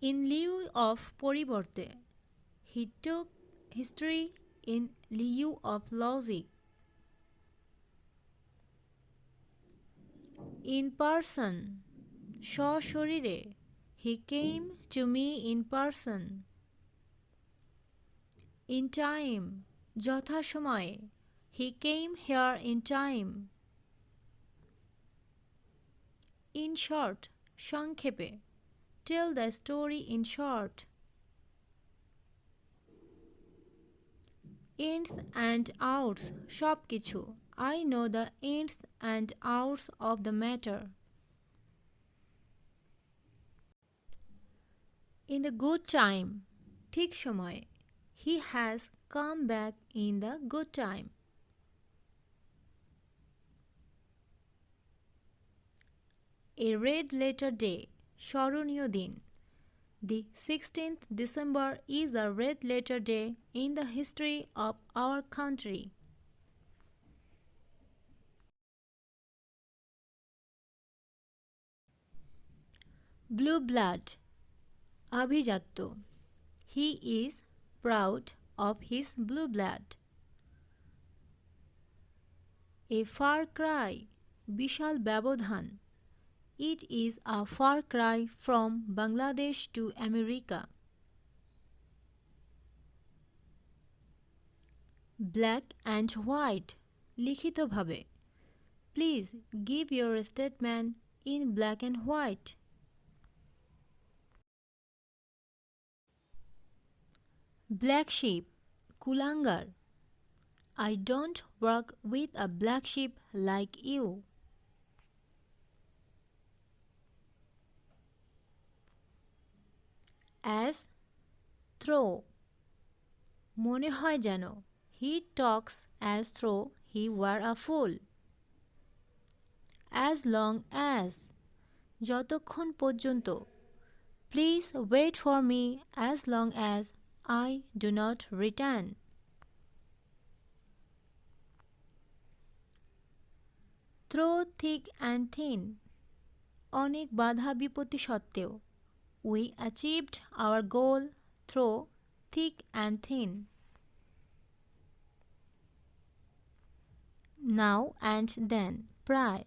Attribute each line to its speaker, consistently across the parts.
Speaker 1: In lieu of পরিবর্তে, he took history in lieu of logic. In person, সশরীরে, he came to me in person. In time, যথাসময়ে, he came here in time. In short, সংক্ষেপে, tell the story in short. Ins and outs, সবকিছু, I know the ins and outs of the matter. In the good time, ঠিক সময়ে, he has come back in the good time. A red letter day, স্মরণীয় দিন. The 16th December is a red letter day in the history of our country. Blue blood, আভিজাত্য. He is proud of his blue blood. A far cry, বিশাল ব্যবধান. It is a far cry from Bangladesh to America. Black and white, লিখিতভাবে. Please give your statement in black and white. Black sheep, কুলাঙ্গার. I don't work with a black sheep like you. As through, মনে হয় যেন, he talks as though he were a fool. As long as, যতক্ষণ পর্যন্ত, please wait for me as long as I do not return. Through thick and thin, অনেক বাধা বিপত্তি সত্ত্বেও, we achieved our goal through thick and thin. Now and then, প্রায়,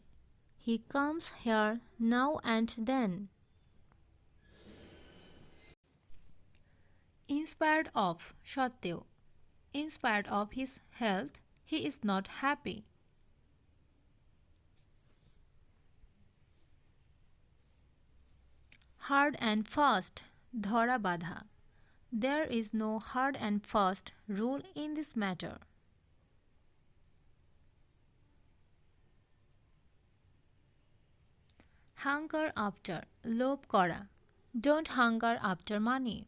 Speaker 1: he comes here now and then. In spite of, সত্ত্বেও, in spite of his health, he is not happy. Hard and fast, ধরা বাঁধা. There is no hard and fast rule in this matter. Hunger after, লোভ করা. Don't hunger after money.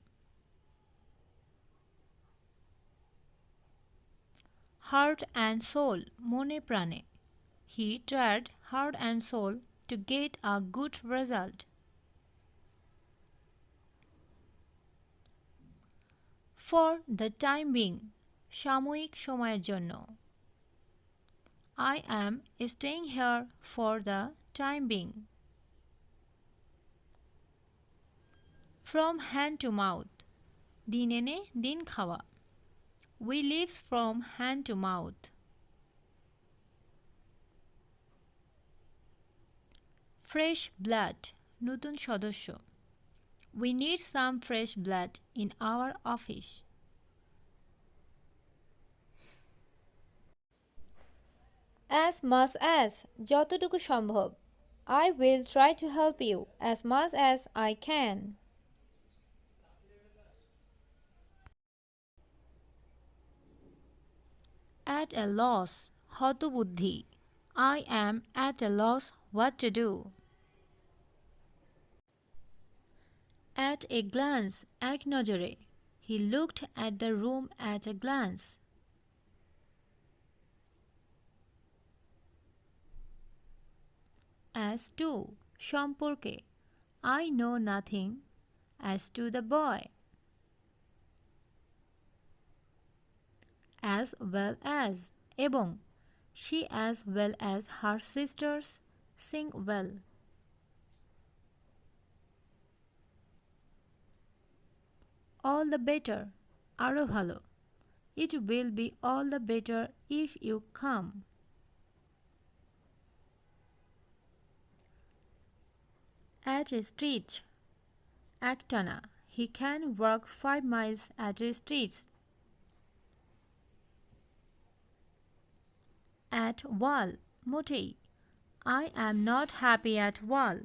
Speaker 1: Heart and soul, মনে প্রাণে. He tried heart and soul to get a good result. For the time being, সাময়িক সময়ের জন্য. I am staying here for the time being. From hand to mouth, দিন এনে দিন খাওয়া. We lives from hand to mouth. Fresh blood, নতুন সদস্য. We need some fresh blood in our office. As much as, যতটুকু সম্ভব. I will try to help you as much as I can. At a loss, হতবুদ্ধি. I am at a loss what to do. At a glance, এক নজরে. He looked at the room at a glance. As to, সম্পর্কে. I know nothing as to the boy. As well as, এবং. She as well as her sisters sing well. all the better, আরো ভালো. It will be all the better if you come. At a stretch, একটানা. He can walk 5 miles at a stretch. At wall, মোটেই. I am not happy at wall.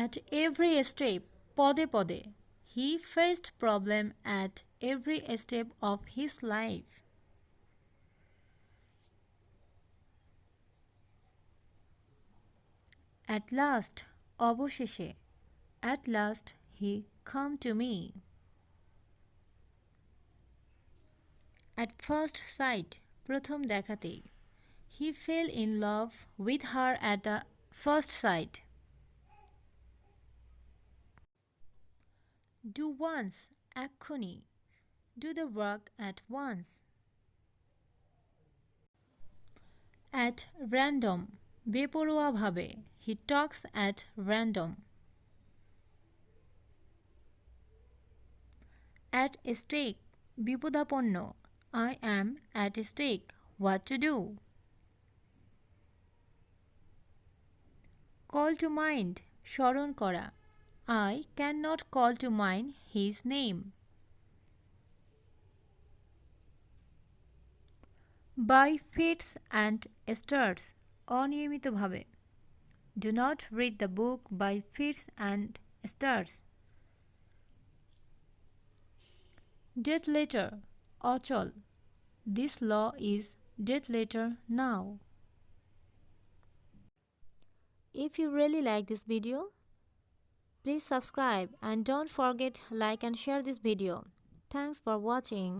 Speaker 1: At every step, পদে পদে. He faced problem at every step of his life. At last, অবশেষে. At last he come to me. At first sight, প্রথম দেখাতেই. He fell in love with her at the first sight. Do once, এক্ষুনি. Do the work at once. At random, বেপরোয়াভাবে. He talks at random. At stake, বিপদাপন্ন. I am at stake. What to do? Call to mind, স্মরণ করা. I cannot call to mind his name. By fits and starts, অনিয়মিতভাবে. Do not read the book by fits and starts. Dead letter, অচল. This law is dead letter now. If you really like this video, please subscribe and don't forget like and share this video. Thanks for watching.